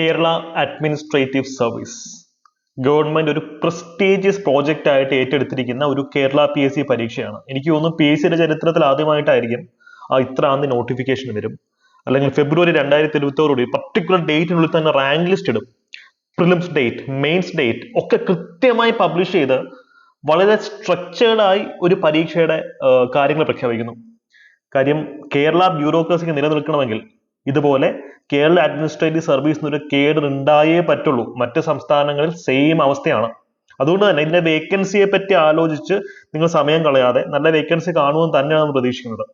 Kerala administrative service government ഒരു prestigious project ആയിട്ട് ഏറ്റെടുത്തിരിക്കുന്ന ഒരു കേരള PSC പരീക്ഷയാണ്. എനിക്ക് തോന്നുന്നു PSCയുടെ ചരിത്രത്തിൽ ആദ്യമായിട്ടായിരിക്കും ഇത്ര ആദ്യ നോട്ടിഫിക്കേഷൻ വരും, അല്ലെങ്കിൽ ഫെബ്രുവരി 2026 പർട്ടിക്കുലർ ഡേറ്റിനുള്ളിൽ തന്നെ റാങ്ക് ലിസ്റ്റ് ഇടും. പ്രിലിംസ് ഡേറ്റ്, മെയിൻസ് ഡേറ്റ് ഒക്കെ കൃത്യമായി പബ്ലിഷ് ചെയ്ത് വളരെ സ്ട്രക്ചേർഡ് ആയി ഒരു പരീക്ഷയുടെ കാര്യങ്ങൾ പ്രഖ്യാപിക്കുന്നു. കാര്യം കേരള ബ്യൂറോക്രസിക്ക് നിലനിൽക്കണമെങ്കിൽ ഇതുപോലെ കേരള അഡ്മിനിസ്ട്രേറ്റീവ് സർവീസിന് ഒരു കേഡർ ഉണ്ടായേ പറ്റുള്ളൂ. മറ്റ് സംസ്ഥാനങ്ങളിൽ സെയിം അവസ്ഥയാണ്. അതുകൊണ്ട് തന്നെ ഇതിന്റെ വേക്കൻസിയെ പറ്റി ആലോചിച്ച് നിങ്ങൾ സമയം കളയാതെ നല്ല വേക്കൻസി കാണുമെന്ന് തന്നെയാണ് പ്രതീക്ഷിക്കുന്നത്.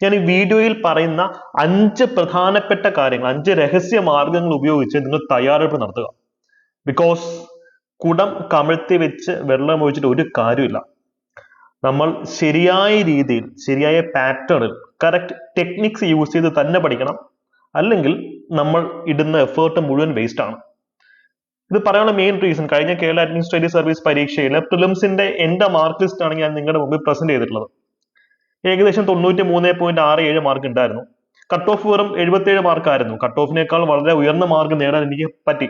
ഞാൻ ഈ വീഡിയോയിൽ പറയുന്ന 5 പ്രധാനപ്പെട്ട കാര്യങ്ങൾ, 5 രഹസ്യ മാർഗങ്ങൾ ഉപയോഗിച്ച് നിങ്ങൾ തയ്യാറെടുപ്പ് നടത്തുക. ബിക്കോസ് കുടം കമഴ്ത്തി വെച്ച് വെള്ളം ഒഴിച്ചിട്ട് ഒരു കാര്യമില്ല. നമ്മൾ ശരിയായ രീതിയിൽ, ശരിയായ പാറ്റേണിൽ, കറക്റ്റ് ടെക്നിക്സ് യൂസ് ചെയ്ത് തന്നെ പഠിക്കണം. അല്ലെങ്കിൽ നമ്മൾ ഇടുന്ന എഫേർട്ട് മുഴുവൻ വേസ്റ്റ് ആണ്. ഇത് പറയാനുള്ള മെയിൻ റീസൺ, കഴിഞ്ഞ കേരള അഡ്മിനിസ്ട്രേറ്റീവ് സർവീസ് പരീക്ഷയിലെ പ്രിലിംസിന്റെ എന്റെ മാർക്ക് ലിസ്റ്റ് ആണ് ഞാൻ നിങ്ങളുടെ മുമ്പിൽ പ്രസന്റ് ചെയ്തിട്ടുള്ളത്. ഏകദേശം 93.67 മാർക്ക് ഉണ്ടായിരുന്നു. കട്ട് ഓഫ് വെറും 77 മാർക്കായിരുന്നു. കട്ട് ഓഫിനേക്കാൾ വളരെ ഉയർന്ന മാർക്ക് നേടാൻ എനിക്ക് പറ്റി.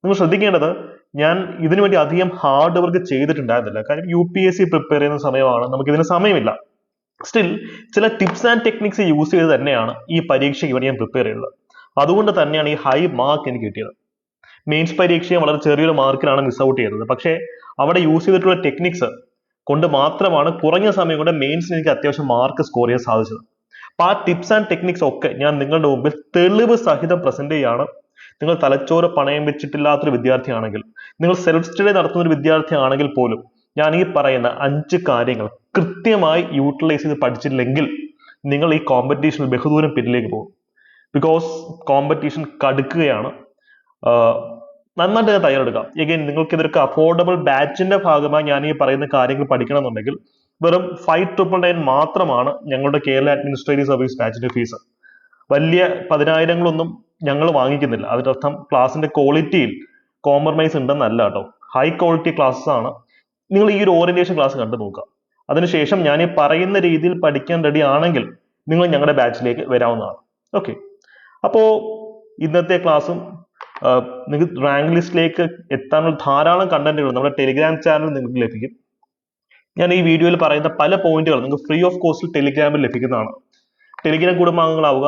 നിങ്ങൾ ശ്രദ്ധിക്കേണ്ടത്, ഞാൻ ഇതിനു വേണ്ടി അധികം ഹാർഡ് വർക്ക് ചെയ്തിട്ടുണ്ടായിരുന്നില്ല. കാര്യം UPSC പ്രിപ്പയർ ചെയ്യുന്ന സമയമാണ്, നമുക്ക് ഇതിന് സമയമില്ല. സ്റ്റിൽ ചില ടിപ്സ് ആൻഡ് ടെക്നിക്സ് യൂസ് ചെയ്ത് തന്നെയാണ് ഈ പരീക്ഷയ്ക്ക് വേണ്ടി ഞാൻ പ്രിപ്പയർ ചെയ്യുന്നത്. അതുകൊണ്ട് തന്നെയാണ് ഈ ഹൈ മാർക്ക് എനിക്ക് കിട്ടിയത്. മെയിൻസ് പരീക്ഷയെ വളരെ ചെറിയൊരു മാർക്കിലാണ് മിസ് ഔട്ട് ചെയ്തത്. പക്ഷേ അവിടെ യൂസ് ചെയ്തിട്ടുള്ള ടെക്നിക്സ് കൊണ്ട് മാത്രമാണ് കുറഞ്ഞ സമയം കൊണ്ട് മെയിൻസിന് എനിക്ക് അത്യാവശ്യം മാർക്ക് സ്കോർ ചെയ്യാൻ സാധിച്ചത്. അപ്പൊ ആ ടിപ്സ് ആൻഡ് ടെക്നിക്സ് ഒക്കെ ഞാൻ നിങ്ങളുടെ മുമ്പിൽ തെളിവ് സഹിതം പ്രസന്റ് ചെയ്യാണ്. നിങ്ങൾ തലച്ചോറ് പണയം വെച്ചിട്ടില്ലാത്തൊരു വിദ്യാർത്ഥിയാണെങ്കിൽ, നിങ്ങൾ സെൽഫ് സ്റ്റഡി നടത്തുന്ന ഒരു വിദ്യാർത്ഥി ആണെങ്കിൽ പോലും ഞാൻ ഈ പറയുന്ന 5 കാര്യങ്ങൾ കൃത്യമായി യൂട്ടിലൈസ് ചെയ്ത് പഠിച്ചില്ലെങ്കിൽ നിങ്ങൾ ഈ കോമ്പറ്റീഷനിൽ ബഹുദൂരം പിന്നിലേക്ക് പോകും. ബിക്കോസ് കോമ്പറ്റീഷൻ കടുക്കുകയാണ്. നന്നായിട്ട് തയ്യാറെടുക്കാം. എഗൈൻ നിങ്ങൾക്ക് ഇതൊക്കെ അഫോർഡബിൾ ബാച്ചിന്റെ ഭാഗമായി ഞാൻ ഈ പറയുന്ന കാര്യങ്ങൾ പഠിക്കണമെന്നുണ്ടെങ്കിൽ വെറും 5,999 മാത്രമാണ് ഞങ്ങളുടെ കേരള അഡ്മിനിസ്ട്രേറ്റീവ് സർവീസ് ബാച്ചിന്റെ ഫീസ്. വലിയ 10,000 ഞങ്ങൾ വാങ്ങിക്കുന്നില്ല. അതിന്റെ അർത്ഥം ക്ലാസിന്റെ ക്വാളിറ്റിയിൽ കോംപ്രമൈസ് ഉണ്ടെന്നല്ല കേട്ടോ. ഹൈ ക്വാളിറ്റി ക്ലാസ്സസ് ആണ്. നിങ്ങൾ ഈ ഒരു ഓറിയന്റേഷൻ ക്ലാസ് കണ്ടു നോക്കുക. അതിനുശേഷം ഞാൻ ഈ പറയുന്ന രീതിയിൽ പഠിക്കാൻ റെഡി ആണെങ്കിൽ നിങ്ങൾ ഞങ്ങളുടെ ബാച്ചിലേക്ക് വരാവുന്നതാണ്. ഓക്കെ, അപ്പോ ഇന്നത്തെ ക്ലാസ്സും നിങ്ങൾക്ക് റാങ്ക് ലിസ്റ്റിലേക്ക് എത്താനുള്ള ധാരാളം കണ്ടന്റുകൾ നമ്മുടെ ടെലിഗ്രാം ചാനൽ നിങ്ങൾക്ക് ലഭിക്കും. ഞാൻ ഈ വീഡിയോയിൽ പറയുന്ന പല പോയിന്റുകൾ നിങ്ങൾക്ക് ഫ്രീ ഓഫ് കോസ്റ്റിൽ ടെലിഗ്രാമിൽ ലഭിക്കുന്നതാണ്. ടെലിഗ്രാം കുടുംബാംഗങ്ങളാവുക.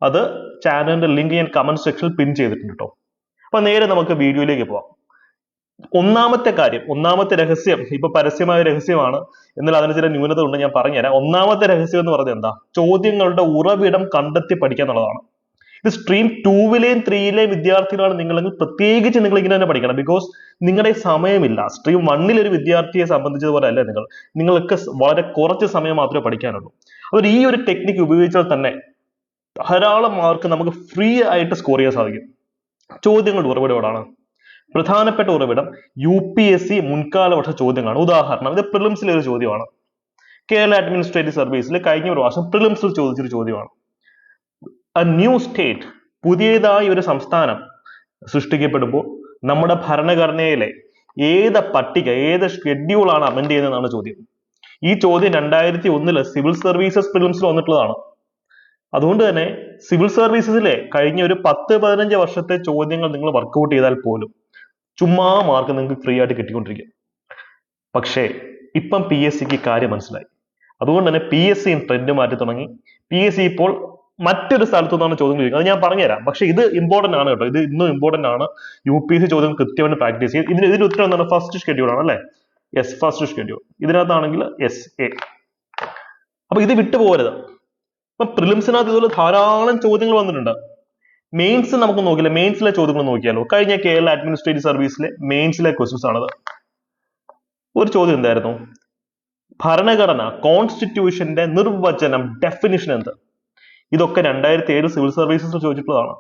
അത് ചാനലിന്റെ ലിങ്ക് ഞാൻ കമന്റ് സെക്ഷനിൽ പിൻ ചെയ്തിട്ടുണ്ട് കേട്ടോ. അപ്പൊ നേരെ നമുക്ക് വീഡിയോയിലേക്ക് പോവാം. ഒന്നാമത്തെ രഹസ്യം, ഇപ്പൊ പരസ്യമായ രഹസ്യമാണ്, എന്നാൽ അതിന് ചില ന്യൂനത ഉണ്ട്, ഞാൻ പറഞ്ഞുതരാം. ഒന്നാമത്തെ രഹസ്യം എന്ന് പറഞ്ഞത് എന്താ? ചോദ്യങ്ങളുടെ ഉറവിടം കണ്ടെത്തി പഠിക്കുക എന്നുള്ളതാണ്. ഇത് സ്ട്രീം 2-ലെയും 3-ലെയും വിദ്യാർത്ഥികളാണ് നിങ്ങളെങ്കിൽ പ്രത്യേകിച്ച് നിങ്ങൾ ഇങ്ങനെ തന്നെ പഠിക്കണം. ബിക്കോസ് നിങ്ങളുടെ സമയമില്ല. സ്ട്രീം 1-ൽ ഒരു വിദ്യാർത്ഥിയെ സംബന്ധിച്ചതുപോലെ അല്ല നിങ്ങൾക്ക് വളരെ കുറച്ച് സമയം മാത്രമേ പഠിക്കാനുള്ളൂ. അതുകൊണ്ട് ഈ ഒരു ടെക്നിക്ക് ഉപയോഗിച്ചാൽ തന്നെ ധാരാളം മാർക്ക് നമുക്ക് ഫ്രീ ആയിട്ട് സ്കോർ ചെയ്യാൻ സാധിക്കും. ചോദ്യങ്ങളുടെ ഉറവിടമാണ് പ്രധാനപ്പെട്ട ഉറവിടം. UPSC മുൻകാല വർഷ ചോദ്യങ്ങളാണ്. ഉദാഹരണം, ഇത് പ്രിലിംസിലെ ഒരു ചോദ്യമാണ്. കേരള അഡ്മിനിസ്ട്രേറ്റീവ് സർവീസിൽ കഴിഞ്ഞ ഒരു വർഷം പ്രിലിംസിൽ ചോദിച്ചൊരു ചോദ്യമാണ്. എ ന്യൂ സ്റ്റേറ്റ്, പുതിയതായി ഒരു സംസ്ഥാനം സൃഷ്ടിക്കപ്പെടുമ്പോൾ നമ്മുടെ ഭരണഘടനയിലെ ഏത് പട്ടിക, ഏത് ഷെഡ്യൂളാണ് അമെൻഡ് ചെയ്യുന്നതെന്നാണ് ചോദ്യം. ഈ ചോദ്യം 2001 സിവിൽ സർവീസസ് പ്രിലിംസിൽ വന്നിട്ടുള്ളതാണ്. അതുകൊണ്ട് തന്നെ സിവിൽ സർവീസസിലെ കഴിഞ്ഞ ഒരു 10-15 വർഷത്തെ ചോദ്യങ്ങൾ നിങ്ങൾ വർക്ക്ഔട്ട് ചെയ്താൽ പോലും ചുമ്മാ മാർക്ക് നിങ്ങൾക്ക് ഫ്രീ ആയിട്ട് കിട്ടിക്കൊണ്ടിരിക്കും. പക്ഷേ ഇപ്പം PSCക്ക് കാര്യം മനസ്സിലായി. അതുകൊണ്ട് തന്നെ PSC ട്രെൻഡ് മാറ്റി തുടങ്ങി. PSC ഇപ്പോൾ മറ്റൊരു സ്ഥലത്തു നിന്നാണ് ചോദ്യം ചോദിക്കുന്നത്. അത് ഞാൻ പറഞ്ഞുതരാം. പക്ഷെ ഇത് ഇമ്പോർട്ടന്റ് ആണ് കേട്ടോ. ഇത് ഇന്നും ഇമ്പോർട്ടന്റ് ആണ്. UPSC ചോദ്യം കൃത്യമായിട്ട് പ്രാക്ടീസ് ചെയ്യും. ഇതിന്റെ ഉത്തരം എന്താണ്? ഫസ്റ്റ് ഷെഡ്യൂൾ ആണ് അല്ലെ? Yes, first schedule. ഇതിനകത്താണെങ്കിൽ SA. അപ്പൊ ഇത് വിട്ടുപോകരുത്. ഇപ്പൊ പ്രിലിംസിനകത്ത് ഇതുപോലെ ധാരാളം ചോദ്യങ്ങൾ വന്നിട്ടുണ്ട്. മെയിൻസ് നമുക്ക് നോക്കില്ല. മെയിൻസിലെ ചോദ്യങ്ങൾ നോക്കിയാലോ. കഴിഞ്ഞ കേരള അഡ്മിനിസ്ട്രേറ്റീവ് സർവീസിലെ മെയിൻസിലെ ക്വസ്റ്റ്യൻസ് ആണത്. ഒരു ചോദ്യം എന്തായിരുന്നു? ഭരണഘടന, കോൺസ്റ്റിറ്റ്യൂഷന്റെ നിർവചനം, ഡെഫിനിഷൻ എന്ത്? ഇതൊക്കെ 2007 സിവിൽ സർവീസസിൽ ചോദിച്ചിട്ടുള്ളതാണ്.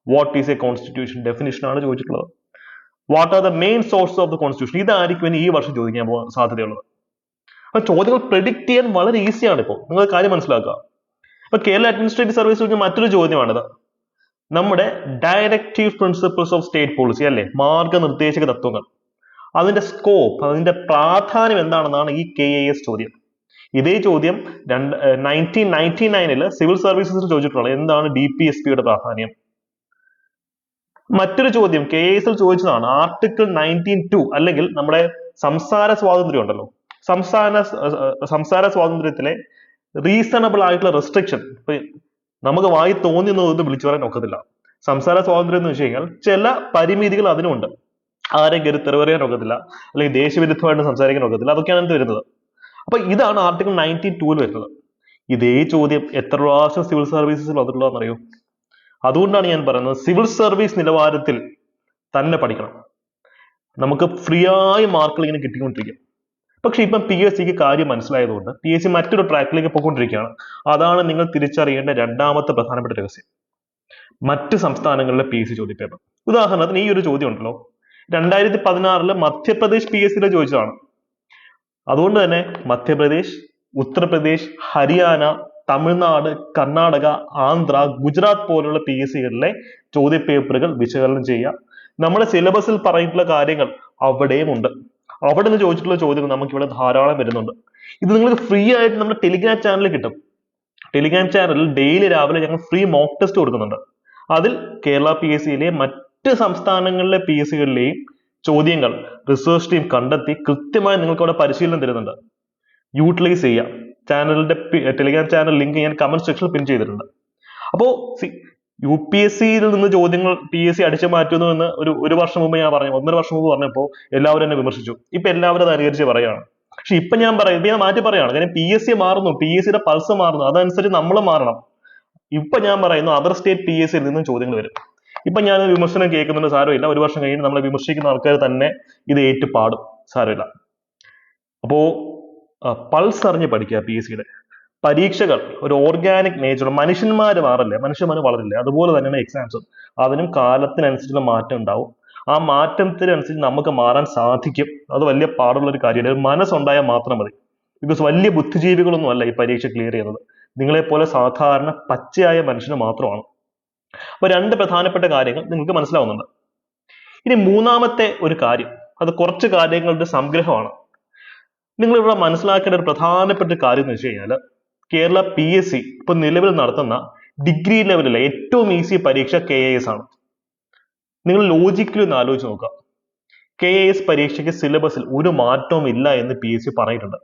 What is a constitution? Definition ആണ് ചോദിച്ചിട്ടുള്ളത്. What are the main source of the constitution? ഇതായിരിക്കും ഈ വർഷം ചോദിക്കാൻ പോകാൻ സാധ്യതയുള്ളത്. അപ്പൊ ചോദ്യങ്ങൾ പ്രെഡിക്ട് ചെയ്യാൻ വളരെ ഈസിയാണ്. ഇപ്പോൾ നിങ്ങൾ കാര്യം മനസ്സിലാക്കുക. അപ്പൊ കേരള അഡ്മിനിസ്ട്രേറ്റീവ് സർവീസ് ചോദിക്കുന്ന മറ്റൊരു ചോദ്യമാണിത്. നമ്മുടെ directive principles of state policy അല്ലെ, മാർഗനിർദ്ദേശക തത്വങ്ങൾ, അതിന്റെ സ്കോപ്പ്, അതിന്റെ പ്രാധാന്യം എന്താണെന്നാണ് ഈ KAS ചോദ്യം. ഇതേ ചോദ്യം 1999 സിവിൽ സർവീസസിൽ ചോദിച്ചിട്ടുള്ളത്. എന്താണ് DPSPയുടെ പ്രാധാന്യം? മറ്റൊരു ചോദ്യം KAS ചോദിച്ചതാണ്. ആർട്ടിക്കിൾ 19(2) അല്ലെങ്കിൽ നമ്മുടെ സംസാര സ്വാതന്ത്ര്യം ഉണ്ടല്ലോ, സംസാര സ്വാതന്ത്ര്യത്തിലെ റീസണബിൾ ആയിട്ടുള്ള റെസ്ട്രിക്ഷൻ. ഇപ്പൊ നമുക്ക് വായി തോന്നുന്നത് വിളിച്ചു പറയാൻ ഒക്കത്തില്ല. സംസാര സ്വാതന്ത്ര്യം എന്ന് വെച്ച് കഴിഞ്ഞാൽ ചില പരിമിതികൾ അതിനുണ്ട്. ആരെയും കയറി തെറിവറിയാൻ ഒക്കത്തില്ല, അല്ലെങ്കിൽ ദേശവിരുദ്ധമായിട്ട് സംസാരിക്കാൻ ഒക്കത്തില്ല. അതൊക്കെയാണ് അതിനകത്ത് വരുന്നത്. അപ്പൊ ഇതാണ് ആർട്ടിക്കിൾ 19(2) വരുന്നത്. ഇതേ ചോദ്യം എത്ര പ്രാവശ്യം സിവിൽ സർവീസസിൽ വന്നിട്ടുള്ളതെന്ന് അറിയോ? അതുകൊണ്ടാണ് ഞാൻ പറയുന്നത് സിവിൽ സർവീസ് നിലവാരത്തിൽ തന്നെ പഠിക്കണം. നമുക്ക് ഫ്രീ ആയി മാർക്കുകൾ ഇങ്ങനെ കിട്ടിക്കൊണ്ടിരിക്കും. പക്ഷെ ഇപ്പം PSC കാര്യം മനസ്സിലായതുകൊണ്ട് PSC മറ്റൊരു ട്രാക്കിലേക്ക് പോയിക്കൊണ്ടിരിക്കുകയാണ്. അതാണ് നിങ്ങൾ തിരിച്ചറിയേണ്ട രണ്ടാമത്തെ പ്രധാനപ്പെട്ട രഹസ്യം. മറ്റ് സംസ്ഥാനങ്ങളിലെ PSC ചോദ്യപേപ്പർ. ഉദാഹരണത്തിന് ഈ ഒരു ചോദ്യം ഉണ്ടല്ലോ, 2016 മധ്യപ്രദേശ് PSC ചോദിച്ചതാണ്. അതുകൊണ്ട് തന്നെ മധ്യപ്രദേശ്, ഉത്തർപ്രദേശ്, ഹരിയാന, തമിഴ്നാട്, കർണാടക, ആന്ധ്ര, ഗുജറാത്ത് പോലുള്ള PSCകളിലെ ചോദ്യപേപ്പറുകൾ വിശകലനം ചെയ്യുക. നമ്മുടെ സിലബസിൽ പറഞ്ഞിട്ടുള്ള കാര്യങ്ങൾ അവിടെയും ഉണ്ട്. അവിടെ നിന്ന് ചോദിച്ചിട്ടുള്ള ചോദ്യങ്ങൾ നമുക്ക് ഇവിടെ ധാരാളം വരുന്നുണ്ട്. ഇത് നിങ്ങൾക്ക് ഫ്രീ ആയിട്ട് നമ്മുടെ ടെലിഗ്രാം ചാനലിൽ കിട്ടും. ടെലിഗ്രാം ചാനലിൽ ഡെയിലി രാവിലെ ഞങ്ങൾ ഫ്രീ മോക്ക് ടെസ്റ്റ് കൊടുക്കുന്നുണ്ട്. അതിൽ കേരള PSCയിലെ മറ്റ് സംസ്ഥാനങ്ങളിലെ PSCകളിലെയും ചോദ്യങ്ങൾ റിസർച്ച് ടീം കണ്ടെത്തി കൃത്യമായി നിങ്ങൾക്ക് അവിടെ പരിശീലനം തരുന്നുണ്ട്. യൂട്ടിലൈസ് ചെയ്യാം. ചാനലിന്റെ ടെലിഗ്രാം ചാനൽ ലിങ്ക് ഞാൻ കമന്റ് സെക്ഷനിൽ പിൻ ചെയ്തിട്ടുണ്ട്. അപ്പോ UPSCയിൽ നിന്ന് ചോദ്യങ്ങൾ PSC അടിച്ചു മാറ്റുന്നു എന്ന് ഒരു വർഷം മുമ്പ് ഞാൻ പറഞ്ഞു, 1.5 വർഷം മുമ്പ് പറഞ്ഞപ്പോൾ എല്ലാവരും എന്നെ വിമർശിച്ചു. ഇപ്പൊ എല്ലാവരും അത് അനുകരിച്ച് പറയുകയാണ്. പക്ഷെ ഇപ്പൊ ഞാൻ മാറ്റി പറയുകയാണ്. കാര്യം PSC മാറുന്നു, PSCയുടെ പൾസ് മാറുന്നു, അതനുസരിച്ച് നമ്മൾ മാറണം. ഇപ്പൊ ഞാൻ പറയുന്നു അതർ സ്റ്റേറ്റ് PSCയിൽ നിന്നും ചോദ്യങ്ങൾ വരും. ഇപ്പൊ ഞാൻ വിമർശനം കേൾക്കുന്നുണ്ട്, സാരമില്ല. ഒരു വർഷം കഴിഞ്ഞ് നമ്മളെ വിമർശിക്കുന്ന ആൾക്കാർ തന്നെ ഇത് ഏറ്റുപാടും, സാരമില്ല. അപ്പോ പൾസ് അറിഞ്ഞ് പഠിക്കുക. PSCയുടെ പരീക്ഷകൾ ഒരു ഓർഗാനിക് നേച്ചർ, മനുഷ്യന്മാർ മാറില്ലേ, മനുഷ്യന്മാർ വളരില്ലേ, അതുപോലെ തന്നെയാണ് എക്സാംസും. അതിനും കാലത്തിനനുസരിച്ചുള്ള മാറ്റം ഉണ്ടാവും. ആ മാറ്റത്തിനനുസരിച്ച് നമുക്ക് മാറാൻ സാധിക്കും. അത് വലിയ പാടുള്ള ഒരു കാര്യമാണ്. മനസ്സുണ്ടായാൽ മാത്രം മതി. ബിക്കോസ് വലിയ ബുദ്ധിജീവികളൊന്നും അല്ല ഈ പരീക്ഷ ക്ലിയർ ചെയ്യുന്നത്. നിങ്ങളെപ്പോലെ സാധാരണ പച്ചയായ മനുഷ്യന് മാത്രമാണ്. അപ്പൊ രണ്ട് പ്രധാനപ്പെട്ട കാര്യങ്ങൾ നിങ്ങൾക്ക് മനസ്സിലാവുന്നുണ്ട്. ഇനി മൂന്നാമത്തെ ഒരു കാര്യം, അത് കുറച്ച് കാര്യങ്ങളുടെ സംഗ്രഹമാണ്. നിങ്ങൾ ഇവിടെ മനസ്സിലാക്കേണ്ട ഒരു പ്രധാനപ്പെട്ട കാര്യം എന്ന് വെച്ച് കഴിഞ്ഞാൽ, കേരള PSC ഇപ്പൊ നിലവിൽ നടത്തുന്ന ഡിഗ്രി ലെവലിലെ ഏറ്റവും ഈസി പരീക്ഷ KAS ആണ്. നിങ്ങൾ ലോജിക്കലി ഒന്ന് ആലോചിച്ച് നോക്കുക. KAS പരീക്ഷയ്ക്ക് സിലബസിൽ ഒരു മാറ്റവും ഇല്ല എന്ന് PSC പറഞ്ഞിട്ടുണ്ട്.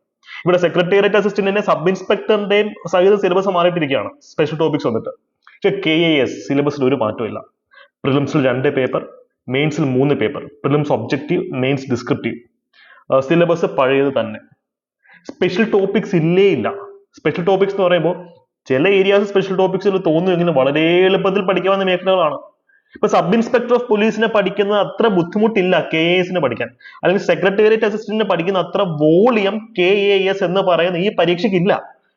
ഇവിടെ സെക്രട്ടേറിയറ്റ് അസിസ്റ്റന്റിന്റെ സബ് ഇൻസ്പെക്ടറിന്റെയും സഹിത സിലബസ് മാറിയിട്ടിരിക്കുകയാണ്, സ്പെഷ്യൽ ടോപ്പിക്സ് വന്നിട്ട്. പക്ഷെ KAS സിലബസിൽ ഒരു മാറ്റവും ഇല്ല. പ്രിലിംസിൽ 2 പേപ്പർ, മെയിൻസിൽ 3 paper. Prelims objective, mains descriptive. Syllabus പഴയത് തന്നെ. സ്പെഷ്യൽ ടോപ്പിക്സ് ഇല്ലേ ഇല്ല. സ്പെഷ്യൽ ടോപ്പിക്സ് എന്ന് പറയുമ്പോൾ ചില ഏരിയാസ് സ്പെഷ്യൽ ടോപ്പിക്സിൽ തോന്നുമെങ്കിലും വളരെ എളുപ്പത്തിൽ പഠിക്കാവുന്ന മേഖലകളാണ്. ഇപ്പൊ സബ് ഇൻസ്പെക്ടർ ഓഫ് പോലീസിനെ പഠിക്കുന്നത് അത്ര ബുദ്ധിമുട്ടില്ല KAS പഠിക്കാൻ. അല്ലെങ്കിൽ സെക്രട്ടേറിയറ്റ് അസിസ്റ്റന്റിനെ പഠിക്കുന്ന അത്ര വോളിയം KAS എന്ന് പറയുന്ന ഈ പരീക്ഷയ്ക്ക് ഇല്ല.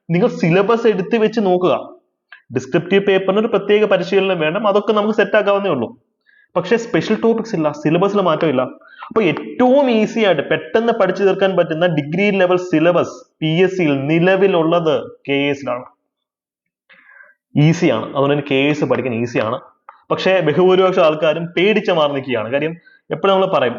നിങ്ങൾ സിലബസ് എടുത്ത് വെച്ച് നോക്കുക. ഡിസ്ക്രിപ്റ്റീവ് പേപ്പറിന് ഒരു പ്രത്യേക പരിശീലനം വേണം, അതൊക്കെ നമുക്ക് സെറ്റ് ആക്കാവുന്നേ ഉള്ളൂ. പക്ഷെ സ്പെഷ്യൽ ടോപ്പിക്സ് ഇല്ല, സിലബസിൽ മാറ്റമില്ല. അപ്പൊ ഏറ്റവും ഈസി ആയിട്ട് പെട്ടെന്ന് പഠിച്ചു തീർക്കാൻ പറ്റുന്ന ഡിഗ്രി ലെവൽ സിലബസ് PSCയിൽ നിലവിലുള്ളത് KASലാണ്. ഈസിയാണ്. അതുകൊണ്ട് തന്നെ KAS പഠിക്കാൻ ഈസിയാണ്. പക്ഷെ ബഹുഭൂരിപക്ഷം ആൾക്കാരും പേടിച്ച് മാറി നിൽക്കുകയാണ്. കാര്യം എപ്പോഴും നമ്മൾ പറയും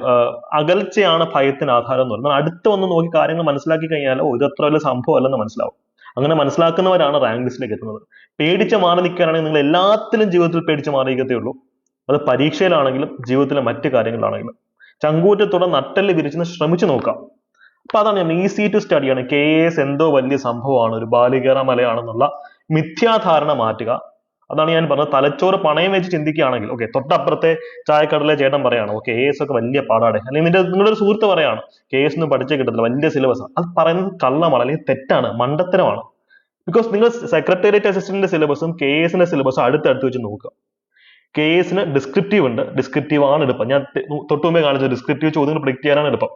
അകൽച്ചയാണ് ഭയത്തിന് ആധാരം എന്ന് പറഞ്ഞാൽ, അടുത്ത് വന്ന് നോക്കി കാര്യങ്ങൾ മനസ്സിലാക്കി കഴിഞ്ഞാൽ ഇത് അത്ര വലിയ സംഭവം അല്ലെന്ന് മനസ്സിലാവും. അങ്ങനെ മനസ്സിലാക്കുന്നവരാണ് റാങ്ക് ലിസ്റ്റിലേക്ക് എത്തുന്നത്. പേടിച്ച് മാറി നിൽക്കുകയാണെങ്കിൽ നിങ്ങൾ എല്ലാത്തിലും ജീവിതത്തിൽ പേടിച്ച് മാറിയിരിക്കത്തേ ഉള്ളൂ. അത് പരീക്ഷയിലാണെങ്കിലും ജീവിതത്തിലെ മറ്റു കാര്യങ്ങളിലാണെങ്കിലും. ചങ്കൂറ്റത്തോടെ നട്ടെല്ല് വിരിച്ച് ശ്രമിച്ചു നോക്കാം. അപ്പൊ അതാണ് ഞാൻ ഈസി ടു സ്റ്റഡിയാണ്. KAS എന്തോ വലിയ സംഭവമാണ്, ഒരു ബാലികേറ മലയാണെന്നുള്ള മിഥ്യാധാരണ മാറ്റുക. അതാണ് ഞാൻ പറഞ്ഞത്. തലച്ചോറ് പണയം വെച്ച് ചിന്തിക്കുകയാണെങ്കിൽ, ഓക്കെ, തൊട്ടപ്പുറത്തെ ചായക്കടയിലെ ചേട്ടൻ പറയാണ് KAS ഒക്കെ വലിയ പാടാണ്, അല്ലെങ്കിൽ നിങ്ങളുടെ ഒരു സുഹൃത്ത് പറയാണ് KAS ഒന്നും പഠിച്ചേ കിട്ടത്തില്ല, വലിയ സിലബസാണ്. അത് പറയുന്നത് കള്ളമാണ്, അല്ലെങ്കിൽ തെറ്റാണ്, മണ്ടത്തരമാണ്. ബിക്കോസ് നിങ്ങൾ സെക്രട്ടേറിയറ്റ് അസിസ്റ്റന്റിന്റെ സിലബസും KASന്റെ സിലബസും അടുത്തടുത്ത് വെച്ച് നോക്കുക. KASന് ഡിസ്ക്രിപ്റ്റീവ് ഉണ്ട്, ഡിസ്ക്രിപ്റ്റീവ് ആണ് എളുപ്പം. ഞാൻ തൊട്ട് മുമ്പേ കാണിച്ച ഡിസ്ക്രിപ്റ്റീവ് ചോദ്യങ്ങൾ പ്രിഡിക്ട് ചെയ്യാനാണ് എളുപ്പം.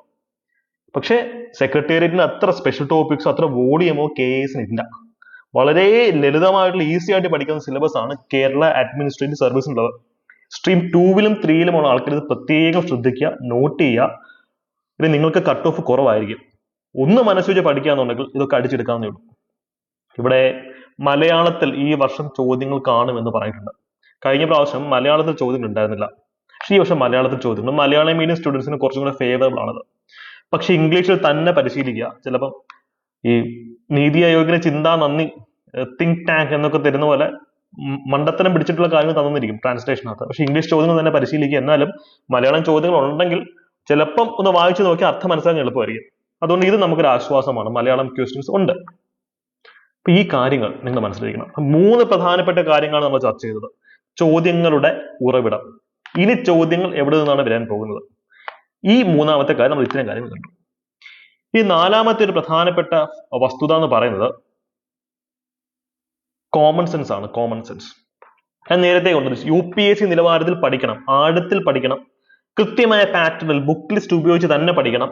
പക്ഷെ സെക്രട്ടേറിയറ്റിന് അത്ര സ്പെഷ്യൽ ടോപ്പിക്സോ അത്ര വോളിയമോ KASന് ഇല്ല. വളരെ ലളിതമായിട്ടുള്ള ഈസി ആയിട്ട് പഠിക്കുന്ന സിലബസ് ആണ് കേരള അഡ്മിനിസ്ട്രേറ്റീവ് സർവീസിനുള്ളത്. സ്ട്രീം 2-ലും 3-ലും ഉള്ള ആൾക്കാർ ഇത് പ്രത്യേകം ശ്രദ്ധിക്കുക, നോട്ട് ചെയ്യുക. ഇത് നിങ്ങൾക്ക് കട്ട് ഓഫ് കുറവായിരിക്കും. ഒന്ന് മനസ്സ് വെച്ച് പഠിക്കുകയാണെന്നുണ്ടെങ്കിൽ ഇതൊക്കെ അടിച്ചെടുക്കാവുന്നേ ഉള്ളൂ. ഇവിടെ മലയാളത്തിൽ ഈ വർഷം ചോദ്യങ്ങൾ കാണുമെന്ന് പറഞ്ഞിട്ടുണ്ട്. കഴിഞ്ഞ പ്രാവശ്യം മലയാളത്തിൽ ചോദ്യങ്ങൾ ഉണ്ടായിരുന്നില്ല. പക്ഷേ ഈ വർഷം മലയാളത്തിൽ ചോദ്യങ്ങൾ, മലയാളം മീഡിയം സ്റ്റുഡൻസിന് കുറച്ചും കൂടെ ഫേവറബിൾ ആണത്. പക്ഷെ ഇംഗ്ലീഷിൽ തന്നെ പരിശീലിക്കുക. ചിലപ്പം ഈ നീതി ആയോഗിന് ചിന്താ നന്ദി, തിങ്ക് ടാങ്ക് എന്നൊക്കെ തരുന്ന പോലെ മണ്ടത്തരം പിടിച്ചിട്ടുള്ള കാര്യങ്ങൾ തന്നിരിക്കും ട്രാൻസ്ലേഷനകത്ത്. പക്ഷെ ഇംഗ്ലീഷ് ചോദ്യങ്ങൾ തന്നെ പരിശീലിക്കുക. എന്നാലും മലയാളം ചോദ്യങ്ങൾ ഉണ്ടെങ്കിൽ ചിലപ്പം ഒന്ന് വായിച്ചു നോക്കി അർത്ഥം മനസ്സിലാക്കാൻ എളുപ്പമായിരിക്കും. അതുകൊണ്ട് ഇത് നമുക്കൊരു ആശ്വാസമാണ്, മലയാളം ക്വസ്റ്റ്യൻസ് ഉണ്ട്. അപ്പൊ ഈ കാര്യങ്ങൾ നിങ്ങൾ മനസ്സിലാക്കണം. 3 പ്രധാനപ്പെട്ട കാര്യങ്ങളാണ് നമ്മൾ ചർച്ച ചെയ്തത്. ചോദ്യങ്ങളുടെ ഉറവിടം, ഇനി ചോദ്യങ്ങൾ എവിടെ നിന്നാണ് വരാൻ പോകുന്നത്, ഈ 3ാമത്തെ കാര്യം നമ്മൾ ഇത്രയും കാര്യങ്ങൾ കണ്ടു. ഈ 4ാമത്തെ ഒരു പ്രധാനപ്പെട്ട വസ്തുത എന്ന് പറയുന്നത് കോമൺ സെൻസ് ആണ്. കോമൺ സെൻസ് ഞാൻ നേരത്തെ കൊണ്ടുവന്നു. UPSC നിലവാരത്തിൽ പഠിക്കണം, ആഴത്തിൽ പഠിക്കണം, കൃത്യമായ പാറ്റേണിൽ ബുക്ക് ലിസ്റ്റ് ഉപയോഗിച്ച് തന്നെ പഠിക്കണം,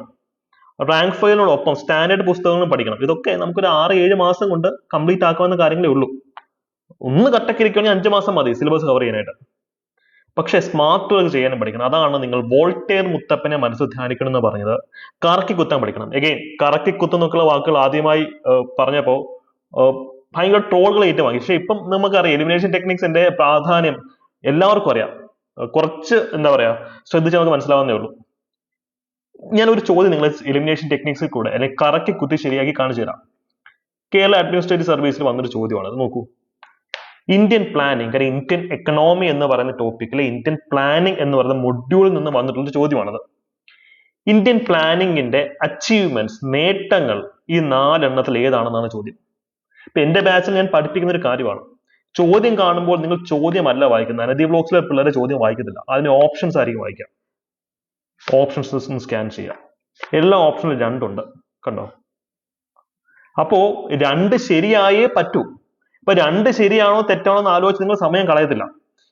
റാങ്ക് ഫയലിനോടൊപ്പം സ്റ്റാൻഡേർഡ് പുസ്തകങ്ങളും പഠിക്കണം. ഇതൊക്കെ നമുക്കൊരു 6-7 മാസം കൊണ്ട് കംപ്ലീറ്റ് ആക്കാവുന്ന കാര്യങ്ങളേ ഉള്ളൂ. ഒന്ന് കട്ടക്കിരിക്കുകയാണെങ്കിൽ 5 മാസം മതി സിലബസ് കവർ ചെയ്യാനായിട്ട്. പക്ഷെ സ്മാർട്ട് വർക്ക് ചെയ്യാനും പഠിക്കണം. അതാണ് നിങ്ങൾ വോൾട്ടേർ മുത്തപ്പനെ മനസ്സിൽ ധ്യാനിക്കണം എന്ന് പറഞ്ഞത്. കറക്കി കുത്താൻ പഠിക്കണം. എഗെയിൻ കറക്കി കുത്തുന്നൊക്കെയുള്ള വാക്കുകൾ ആദ്യമായി പറഞ്ഞപ്പോ ഭയങ്കര ട്രോളുകൾ ഏറ്റുവാങ്ങി. പക്ഷെ ഇപ്പം നമുക്കറിയാം എലിമിനേഷൻ ടെക്നിക്സിന്റെ പ്രാധാന്യം എല്ലാവർക്കും അറിയാം. കുറച്ച് എന്താ പറയാ ശ്രദ്ധിച്ച് നമുക്ക് മനസ്സിലാവുന്നേ ഉള്ളൂ. ഞാൻ ഒരു ചോദ്യം നിങ്ങൾ എലിമിനേഷൻ ടെക്നിക്സിൽ കൂടെ അല്ലെങ്കിൽ കറക്കി കുത്തി ശരിയാക്കി കാണിച്ചു തരാം. കേരള അഡ്മിനിസ്ട്രേറ്റീവ് സർവീസിൽ വന്നൊരു ചോദ്യമാണ്, അത് നോക്കൂ. ഇന്ത്യൻ പ്ലാനിങ്, കാര്യം ഇന്ത്യൻ എക്കണോമി എന്ന് പറയുന്ന ടോപ്പിക്കിലെ ഇന്ത്യൻ പ്ലാനിങ് എന്ന് പറയുന്ന മൊഡ്യൂളിൽ നിന്ന് വന്നിട്ടുള്ള ചോദ്യമാണത്. ഇന്ത്യൻ പ്ലാനിങ്ങിന്റെ അച്ചീവ്മെന്റ്സ്, നേട്ടങ്ങൾ ഈ 4 എണ്ണത്തിൽ ഏതാണെന്നാണ് ചോദ്യം. ഇപ്പൊ എന്റെ ബാച്ചിൽ ഞാൻ പഠിപ്പിക്കുന്ന ഒരു കാര്യമാണ്. ചോദ്യം കാണുമ്പോൾ നിങ്ങൾ ചോദ്യമല്ല വായിക്കുന്നത്. അനധി ബ്ലോഗ്സിലെ പിള്ളേരെ ചോദ്യം വായിക്കത്തില്ല, അതിന് ഓപ്ഷൻസ് ആയിരിക്കും വായിക്കുക. ഓപ്ഷൻസ് സ്കാൻ ചെയ്യുക. എല്ലാ ഓപ്ഷനിലും 2 ഉണ്ട്, കണ്ടോ? അപ്പോ 2 ശരിയായേ പറ്റൂ. ഇപ്പൊ 2 ശരിയാണോ തെറ്റാണോ എന്ന് ആലോചിച്ച് നിങ്ങൾ സമയം കളയത്തില്ല.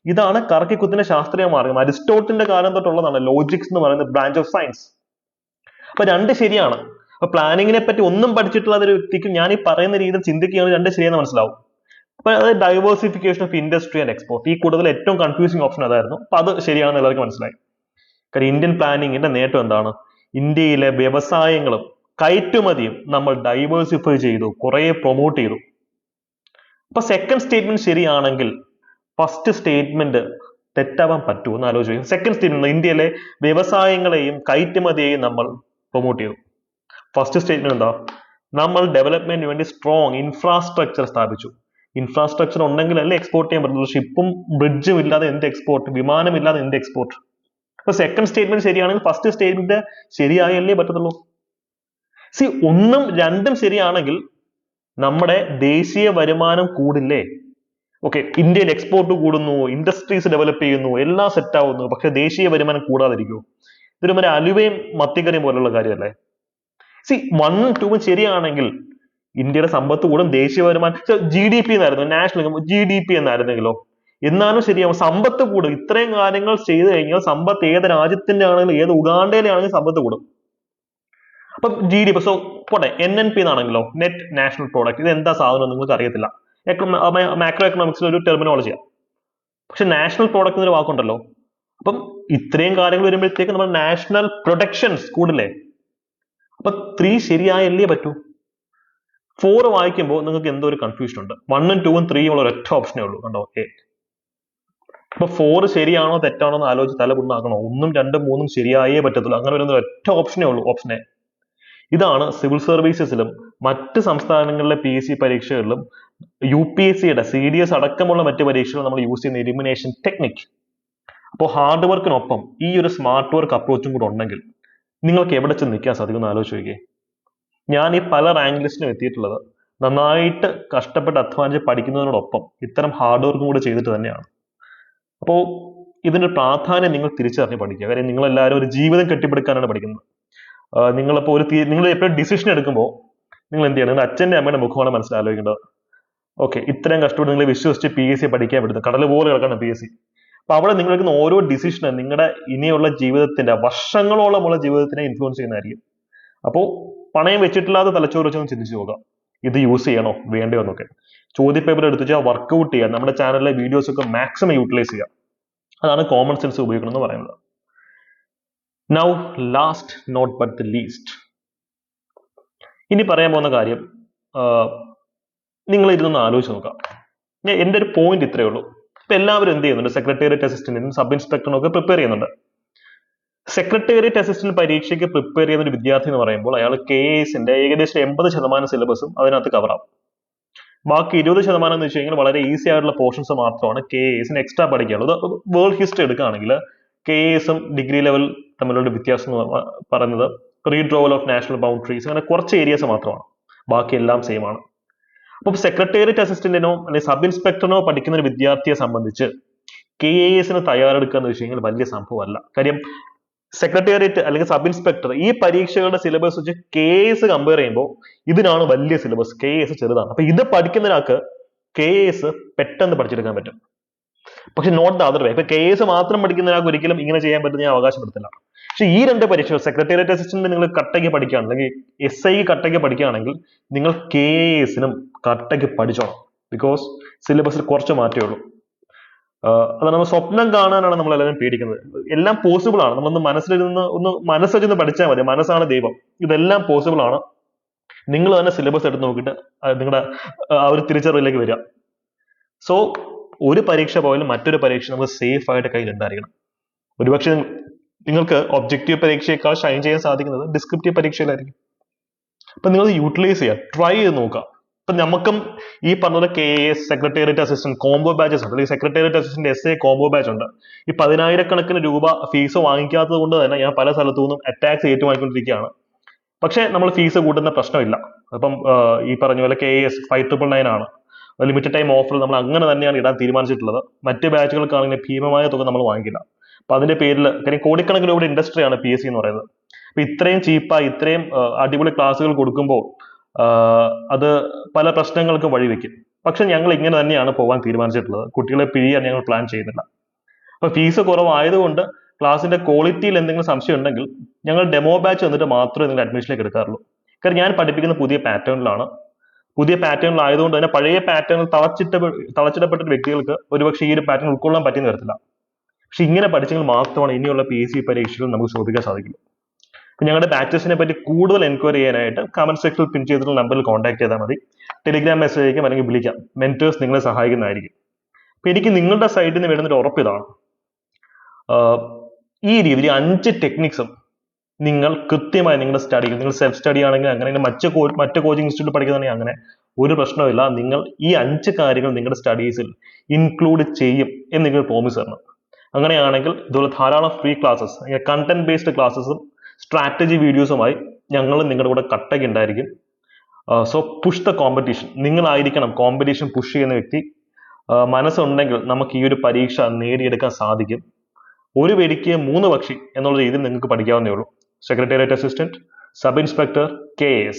ഇതാണ് കറക്കിക്കുത്തിന്റെ ശാസ്ത്രീയ മാർഗം. അരിസ്റ്റോട്ടിലിന്റെ കാലം തൊട്ടുള്ളതാണ് ലോജിക്സ് എന്ന് പറയുന്ന ബ്രാഞ്ച് ഓഫ് സയൻസ്. അപ്പൊ 2 ശരിയാണ്. അപ്പൊ പ്ലാനിങ്ങിനെ പറ്റി ഒന്നും പഠിച്ചിട്ടുള്ള ഒരു വ്യക്തിക്ക് ഞാൻ ഈ പറയുന്ന രീതിയിൽ ചിന്തിക്കുകയാണ് 2 ശരിയെന്ന് മനസ്സിലാവും. അപ്പൊ അത് diversification of industry and export, ഈ കൂടുതൽ ഏറ്റവും കൺഫ്യൂസിംഗ് ഓപ്ഷൻ അതായിരുന്നു. അപ്പൊ അത് ശരിയാണെന്ന് എല്ലാവർക്കും മനസ്സിലായി. കാര്യം ഇന്ത്യൻ പ്ലാനിങ്ങിന്റെ നേട്ടം എന്താണ്? ഇന്ത്യയിലെ വ്യവസായങ്ങളും കയറ്റുമതിയും നമ്മൾ ഡൈവേഴ്സിഫൈ ചെയ്തു, കുറെ പ്രൊമോട്ട് ചെയ്തു. അപ്പൊ സെക്കൻഡ് സ്റ്റേറ്റ്മെന്റ് ശരിയാണെങ്കിൽ ഫസ്റ്റ് സ്റ്റേറ്റ്മെന്റ് തെറ്റാവാൻ പറ്റുമോ എന്ന് ആലോചിക്കും. സെക്കൻഡ് സ്റ്റേറ്റ്മെന്റ് ഇന്ത്യയിലെ വ്യവസായങ്ങളെയും കയറ്റുമതിയെയും നമ്മൾ പ്രൊമോട്ട് ചെയ്തു. ഫസ്റ്റ് സ്റ്റേറ്റ്മെന്റ് എന്താ? നമ്മൾ ഡെവലപ്മെന്റിന് വേണ്ടി സ്ട്രോങ് ഇൻഫ്രാസ്ട്രക്ചർ സ്ഥാപിച്ചു. ഇൻഫ്രാസ്ട്രക്ചർ ഉണ്ടെങ്കിൽ അല്ലേ എക്സ്പോർട്ട് ചെയ്യാൻ പറ്റുള്ളൂ. ഷിപ്പും ബ്രിഡ്ജും ഇല്ലാതെ എന്ത് എക്സ്പോർട്ട്? വിമാനമില്ലാതെ എന്ത് എക്സ്പോർട്ട്? അപ്പൊ സെക്കൻഡ് സ്റ്റേറ്റ്മെന്റ് ശരിയാണെങ്കിൽ ഫസ്റ്റ് സ്റ്റേറ്റ്മെന്റ് ശരിയായല്ലേ പറ്റത്തുള്ളൂ. ഒന്നും രണ്ടും ശരിയാണെങ്കിൽ നമ്മുടെ ദേശീയ വരുമാനം കൂടില്ലേ? ഓക്കെ, ഇന്ത്യയിൽ എക്സ്പോർട്ട് കൂടുന്നു, ഇൻഡസ്ട്രീസ് ഡെവലപ്പ് ചെയ്യുന്നു, എല്ലാം സെറ്റ് ആവുന്നു, പക്ഷെ ദേശീയ വരുമാനം കൂടാതിരിക്കുമോ? ഇതൊരു മറ്റേ അലുവയും മത്തിക്കറിയും പോലുള്ള കാര്യമല്ലേ? 1 2 ശരിയാണെങ്കിൽ ഇന്ത്യയുടെ സമ്പത്ത് കൂടും, ദേശീയ വരുമാനം GDP എന്നായിരുന്നു, നാഷണൽ ഇൻകം GDP എന്നായിരുന്നെങ്കിലോ? എന്നാലും ശരിയാവും, സമ്പത്ത് കൂടും. ഇത്രയും കാര്യങ്ങൾ ചെയ്തു കഴിഞ്ഞാൽ സമ്പത്ത് ഏത് രാജ്യത്തിന്റെ ആണെങ്കിലും ഏത് ഉഗാണ്ടയിലെ ആണെങ്കിലും സമ്പത്ത് കൂടും. അപ്പൊ GDP പോട്ടെ, NNP എന്നാണെങ്കിലോ, നെറ്റ് നാഷണൽ പ്രോഡക്റ്റ്, ഇത് എന്താ സാധനം നിങ്ങൾക്ക് അറിയത്തില്ല. മാക്രോ എക്കണോമിക്സിൽ ഒരു ടെർമിനോളജിയാണ്. പക്ഷെ നാഷണൽ പ്രോഡക്റ്റ് എന്നൊരു വാക്കുണ്ടല്ലോ. അപ്പം ഇത്രയും കാര്യങ്ങൾ വരുമ്പോഴത്തേക്ക് നമ്മൾ നാഷണൽ പ്രൊഡക്ഷൻസ് കൂടില്ലേ? അപ്പൊ 3 ശരിയായല്ലേ പറ്റൂ. 4 വായിക്കുമ്പോൾ നിങ്ങൾക്ക് എന്തോ ഒരു കൺഫ്യൂഷൻ ഉണ്ട്. 1 ഉം 2 ഉം 3 ഉള്ള ഒരൊറ്റ ഓപ്ഷനേ ഉള്ളൂ, കണ്ടോ? അപ്പൊ 4 ശരിയാണോ തെറ്റാണോ എന്ന് ആലോചിച്ച് തല പുണ്ണാക്കണോ? 1 2 3 ശരിയായേ പറ്റത്തുള്ളൂ. അങ്ങനെ വരുന്ന ഒറ്റ ഓപ്ഷനേ ഉള്ളൂ, ഓപ്ഷൻ എ. ഇതാണ് സിവിൽ സർവീസസിലും മറ്റ് സംസ്ഥാനങ്ങളിലെ PSC പരീക്ഷകളിലും UPSCയുടെ CDS അടക്കമുള്ള മറ്റ് പരീക്ഷകൾ നമ്മൾ യൂസ് ചെയ്യുന്ന എലിമിനേഷൻ ടെക്നിക്. അപ്പോൾ ഹാർഡ് വർക്കിനൊപ്പം ഈ ഒരു സ്മാർട്ട് വർക്ക് അപ്രോച്ചും കൂടെ ഉണ്ടെങ്കിൽ നിങ്ങൾക്ക് എവിടെ ചെന്ന് നിൽക്കാൻ സാധിക്കും ആലോചിച്ച് നോക്കിയേ. ഞാൻ ഈ പല റാങ്ക് ലിസ്റ്റിലും എത്തിയിട്ടുള്ളത് നന്നായിട്ട് കഷ്ടപ്പെട്ട് അധ്വാനിച്ച് പഠിക്കുന്നതിനോടൊപ്പം ഇത്തരം ഹാർഡ് വർക്കും കൂടെ ചെയ്തിട്ട് തന്നെയാണ്. അപ്പോൾ ഇതിന്റെ പ്രാധാന്യം നിങ്ങൾ തിരിച്ചറിഞ്ഞ് പഠിക്കുക. കാര്യം നിങ്ങൾ എല്ലാവരും ഒരു ജീവിതം കെട്ടിപ്പടുക്കാനാണ് പഠിക്കുന്നത്. നിങ്ങളിപ്പോൾ നിങ്ങൾ എപ്പോഴും ഡിസിഷൻ എടുക്കുമ്പോൾ നിങ്ങൾ എന്ത് ചെയ്യണം? നിങ്ങളുടെ അച്ഛൻ്റെ അമ്മയുടെ മുഖമാണ് മനസ്സിലാലോചിക്കേണ്ടത്. ഓക്കെ, ഇത്രയും കഷ്ടപ്പെട്ട് നിങ്ങളെ വിശ്വസിച്ച് PSC പഠിക്കാൻ പറ്റുന്നത്, കടൽ പോലെ കിടക്കണം PSC. അപ്പൊ അവിടെ നിങ്ങൾ എടുക്കുന്ന ഓരോ ഡിസിഷനും നിങ്ങളുടെ ഇനിയുള്ള ജീവിതത്തിന്റെ, വർഷങ്ങളോളമുള്ള ജീവിതത്തിനെ ഇൻഫ്ലുവൻസ് ചെയ്യുന്നതായിരിക്കും. അപ്പോൾ പണയം വെച്ചിട്ടില്ലാതെ തലച്ചോറ് വെച്ചൊന്ന് ചിന്തിച്ചു നോക്കാം, ഇത് യൂസ് ചെയ്യണോ വേണ്ടയോ എന്നൊക്കെ. ചോദ്യപേപ്പർ എടുത്ത് വെച്ചാൽ വർക്ക്ഔട്ട് ചെയ്യുക, നമ്മുടെ ചാനലിലെ വീഡിയോസ് ഒക്കെ മാക്സിമം യൂട്ടിലൈസ് ചെയ്യുക. അതാണ് കോമൺ സെൻസ് ഉപയോഗിക്കണം എന്ന് പറയുന്നത്. Now last not but the least, ഇനി പറയാൻ പോകുന്ന കാര്യം നിങ്ങൾ ഇരുന്നൊന്ന് ആലോചിച്ച് നോക്കാം. എൻ്റെ ഒരു പോയിന്റ് ഇത്രയേ ഉള്ളൂ. ഇപ്പൊ എല്ലാവരും എന്ത് ചെയ്യുന്നുണ്ട്? സെക്രട്ടേറിയറ്റ് അസിസ്റ്റന്റിനും സബ് ഇൻസ്പെക്ടറിനും ഒക്കെ പ്രിപ്പയർ ചെയ്യുന്നുണ്ട്. സെക്രട്ടേറിയറ്റ് അസിസ്റ്റന്റ് പരീക്ഷയ്ക്ക് പ്രിപ്പയർ ചെയ്യുന്ന ഒരു വിദ്യാർത്ഥി എന്ന് പറയുമ്പോൾ അയാൾ KASന്റെ ഏകദേശം 80% സിലബസും അതിനകത്ത് കവറാവും. ബാക്കി 20% എന്ന് വെച്ച് കഴിഞ്ഞാൽ വളരെ ഈസി ആയിട്ടുള്ള പോർഷൻസ് മാത്രമാണ് KASന് എക്സ്ട്രാ പഠിക്കാനുള്ളത്. വേൾഡ് ഹിസ്റ്ററി എടുക്കുകയാണെങ്കിൽ KASും ഡിഗ്രി ലെവൽ തമ്മിലുള്ള വ്യത്യാസം എന്ന് പറയുന്നത് റീഡ്രോവൽ ഓഫ് നാഷണൽ ബൗണ്ടറീസ്, അങ്ങനെ കുറച്ച് ഏരിയാസ് മാത്രമാണ്, ബാക്കി എല്ലാം സെയിം ആണ്. അപ്പോൾ സെക്രട്ടേറിയറ്റ് അസിസ്റ്റന്റിനോ അല്ലെങ്കിൽ സബ് ഇൻസ്പെക്ടറിനോ പഠിക്കുന്ന ഒരു വിദ്യാർത്ഥിയെ സംബന്ധിച്ച് KASന് തയ്യാറെടുക്കുക എന്ന് വെച്ച് കഴിഞ്ഞാൽ വലിയ സംഭവമല്ല. കാര്യം സെക്രട്ടേറിയറ്റ് അല്ലെങ്കിൽ സബ് ഇൻസ്പെക്ടർ ഈ പരീക്ഷകളുടെ സിലബസ് വെച്ച് KAS കമ്പയർ ചെയ്യുമ്പോൾ ഇതിനാണ് വലിയ സിലബസ്, KAS ചെറുതാണ്. അപ്പൊ ഇത് പഠിക്കുന്ന ഒരാൾക്ക് KAS പെട്ടെന്ന് പഠിച്ചെടുക്കാൻ പറ്റും. പക്ഷെ നോട്ട് ദ അതർ വേ. ഇപ്പൊ KAS മാത്രം പഠിക്കുന്ന ഒരാൾക്ക് ഒരിക്കലും ഇങ്ങനെ ചെയ്യാൻ പറ്റുന്ന ഞാൻ അവകാശപ്പെടുത്തില്ല. പക്ഷെ ഈ രണ്ട് പരീക്ഷകൾ സെക്രട്ടേറിയറ്റ് അസിസ്റ്റന്റ് നിങ്ങൾ കട്ടയ്ക്ക് പഠിക്കുകയാണ്, അല്ലെങ്കിൽ SI കട്ടയ്ക്ക് പഠിക്കുകയാണെങ്കിൽ നിങ്ങൾ KASനും കട്ടയ്ക്ക് പഠിച്ചോണം. ബിക്കോസ് സിലബസിൽ കുറച്ച് മാറ്റേ ഉള്ളൂ. അത് നമ്മൾ സ്വപ്നം കാണാനാണ് നമ്മൾ എല്ലാവരും പേടിക്കുന്നത്. എല്ലാം പോസിബിൾ ആണ്. നമ്മളൊന്ന് മനസ്സിലിരുന്ന് ഒന്ന് മനസ്സൊന്ന് പഠിച്ചാൽ മതി. മനസ്സാണ് ദൈവം. ഇതെല്ലാം പോസിബിൾ ആണ്. നിങ്ങൾ തന്നെ സിലബസ് എടുത്ത് നോക്കിയിട്ട് നിങ്ങളുടെ ആ ഒരു തിരിച്ചറിവിലേക്ക് വരിക. സോ ഒരു പരീക്ഷ പോയാലും മറ്റൊരു പരീക്ഷ നമുക്ക് സേഫ് ആയിട്ട് കയ്യിൽ ഉണ്ടായിരിക്കണം. ഒരുപക്ഷെ നിങ്ങൾക്ക് ഒബ്ജക്റ്റീവ് പരീക്ഷയേക്കാൾ ഷൈൻ ചെയ്യാൻ സാധിക്കുന്നത് ഡിസ്ക്രിപ്റ്റീവ് പരീക്ഷയിലായിരിക്കും. അപ്പൊ നിങ്ങൾ യൂട്ടിലൈസ് ചെയ്യുക, ട്രൈ ചെയ്ത് നോക്കുക. ഇപ്പൊ നമുക്കും ഈ പറഞ്ഞ KAS secretariat assistant combo batches ഉണ്ട്, അല്ലെങ്കിൽ secretariat assistant SA combo batch ഉണ്ട്. ഈ 10,000-കണക്കിന് രൂപ ഫീസ് വാങ്ങിക്കാത്തത് കൊണ്ട് തന്നെ ഞാൻ പല സ്ഥലത്തു നിന്നും അറ്റാക്സ് ഏറ്റുവാങ്ങിക്കൊണ്ടിരിക്കുകയാണ്. പക്ഷെ നമ്മൾ ഫീസ് കൂട്ടുന്ന പ്രശ്നമില്ല. അപ്പം ഈ പറഞ്ഞ പോലെ KAS 5,999 ആണ്. ലിമിറ്റഡ് ടൈം ഓഫർ നമ്മൾ അങ്ങനെ തന്നെയാണ് ഇടാൻ തീരുമാനിച്ചിട്ടുള്ളത്. മറ്റ് ബാച്ചുകൾക്കാണെങ്കിൽ ഭീമമായ തുക നമ്മൾ വാങ്ങിക്കില്ല. അപ്പൊ അതിന്റെ പേരിൽ, കാര്യം കോടിക്കണക്കിന് രൂപയുടെ ഇൻഡസ്ട്രിയാണ് PSC എന്ന് പറയുന്നത്. അപ്പൊ ഇത്രയും ചീപ്പായി ഇത്രയും അടിപൊളി ക്ലാസ്സുകൾ കൊടുക്കുമ്പോൾ അത് പല പ്രശ്നങ്ങൾക്ക് വഴിവെക്കും. പക്ഷെ ഞങ്ങൾ ഇങ്ങനെ തന്നെയാണ് പോകാൻ തീരുമാനിച്ചിട്ടുള്ളത്. കുട്ടികളെ പിഴിയാൻ ഞങ്ങൾ പ്ലാൻ ചെയ്യുന്നില്ല. അപ്പൊ ഫീസ് കുറവായതുകൊണ്ട് ക്ലാസിന്റെ ക്വാളിറ്റിയിൽ എന്തെങ്കിലും സംശയം ഉണ്ടെങ്കിൽ ഞങ്ങൾ ഡെമോ ബാച്ച് വന്നിട്ട് മാത്രമേ നിങ്ങൾ അഡ്മിഷനിലേക്ക് എടുക്കാറുള്ളൂ. കാരണം ഞാൻ പഠിപ്പിക്കുന്ന പുതിയ പാറ്റേണിലാണ്. പുതിയ പാറ്റേണിലായതുകൊണ്ട് തന്നെ പഴയ പാറ്റേണിൽ തളച്ചിടപ്പെട്ട വ്യക്തികൾക്ക് ഒരുപക്ഷെ ഈ ഒരു പാറ്റേൺ ഉൾക്കൊള്ളാൻ പറ്റിയെന്ന് വരത്തില്ല. പക്ഷെ ഇങ്ങനെ പഠിച്ചെങ്കിൽ മാത്രമാണ് ഇനിയുള്ള PSC പരീക്ഷകൾ നമുക്ക് ശോഭിക്കാൻ സാധിക്കുള്ളൂ. ഞങ്ങളുടെ ബാച്ചസിനെ പറ്റി കൂടുതൽ എൻക്വയറി ചെയ്യാനായിട്ട് കമന്റ് സെക്ഷനിൽ പിൻ ചെയ്തിട്ടുള്ള നമ്പറിൽ കോൺടാക്ട് ചെയ്താൽ മതി. ടെലിഗ്രാം മെസ്സേജ് അയക്കാം, അല്ലെങ്കിൽ വിളിക്കാം. മെന്റേഴ്സ് നിങ്ങളെ സഹായിക്കുന്നതായിരിക്കും. അപ്പൊ എനിക്ക് നിങ്ങളുടെ സൈഡിൽ നിന്ന് വരുന്നൊരു ഉറപ്പ് ഇതാണ്, ഈ രീതിയിൽ 5 ടെക്നിക്സും നിങ്ങൾ കൃത്യമായി നിങ്ങളുടെ സ്റ്റഡി, നിങ്ങൾ സെൽഫ് സ്റ്റഡി ആണെങ്കിൽ അങ്ങനെ, മറ്റ് കോച്ചിങ് ഇൻസ്റ്റിറ്റ്യൂട്ട് പഠിക്കുന്നതാണെങ്കിൽ അങ്ങനെ, ഒരു പ്രശ്നമില്ല. നിങ്ങൾ ഈ 5 കാര്യങ്ങൾ നിങ്ങളുടെ സ്റ്റഡീസിൽ ഇൻക്ലൂഡ് ചെയ്യും എന്ന് നിങ്ങൾ പ്രോമിസ് തരണം. അങ്ങനെയാണെങ്കിൽ ഇതുപോലെ ധാരാളം ഫ്രീ ക്ലാസ്സസ്, കണ്ടന്റ് ബേസ്ഡ് ക്ലാസ്സസും സ്ട്രാറ്റജി വീഡിയോസുമായി ഞങ്ങൾ നിങ്ങളുടെ കൂടെ കട്ടയ്ക്ക് ഉണ്ടായിരിക്കും. So push the competition. നിങ്ങളായിരിക്കണം കോമ്പറ്റീഷൻ പുഷ് ചെയ്യുന്ന വ്യക്തി. മനസ്സുണ്ടെങ്കിൽ നമുക്ക് ഈ ഒരു പരീക്ഷ നേടിയെടുക്കാൻ സാധിക്കും. ഒരു വെടിക്ക് 3 പക്ഷി എന്നുള്ള രീതിയിൽ നിങ്ങൾക്ക് പഠിക്കാവുന്നേ ഉള്ളൂ. Secretariat assistant, sub inspector, KAS.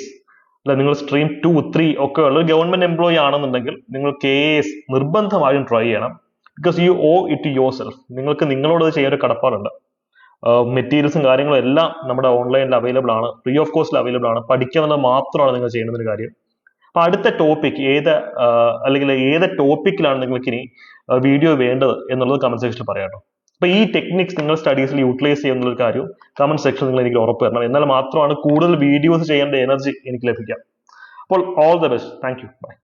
അല്ല, നിങ്ങൾ സ്ട്രീം 2, 3 ഒക്കെ ഉള്ള ഗവൺമെന്റ് എംപ്ലോയി ആണെന്നുണ്ടെങ്കിൽ നിങ്ങൾ KAS നിർബന്ധമായും ട്രൈ ചെയ്യണം. Because you owe it to your self. നിങ്ങൾക്ക് നിങ്ങളോട് ചെയ്യാൻ ഒരു കടപ്പാടുണ്ട്. മെറ്റീരിയൽസും കാര്യങ്ങളും എല്ലാം നമ്മുടെ ഓൺലൈനിൽ അവൈലബിൾ ആണ്, ഫ്രീ ഓഫ് കോസ്റ്റിൽ അവൈലബിൾ ആണ്. പഠിക്കുക എന്നുള്ളത് മാത്രമാണ് നിങ്ങൾ ചെയ്യുന്ന ഒരു കാര്യം. അപ്പൊ അടുത്ത ടോപ്പിക് അല്ലെങ്കിൽ ഏത് ടോപ്പിക്കിലാണ് നിങ്ങൾക്ക് ഇനി വീഡിയോ വേണ്ടത് എന്നുള്ളത് കമന്റ് സെക്ഷനിൽ പറയാട്ടോ. അപ്പൊ ഈ ടെക്നിക്സ് നിങ്ങൾ സ്റ്റഡീസിൽ യൂട്ടിലൈസ് ചെയ്യുന്ന ഒരു കാര്യം കമന്റ് സെക്ഷനിൽ നിങ്ങൾ എനിക്ക് ഉറപ്പ് തരണം. എന്നാൽ മാത്രമാണ് കൂടുതൽ വീഡിയോസ് ചെയ്യേണ്ട എനർജി എനിക്ക് ലഭിക്കാം. അപ്പോൾ all the best. Thank you. By.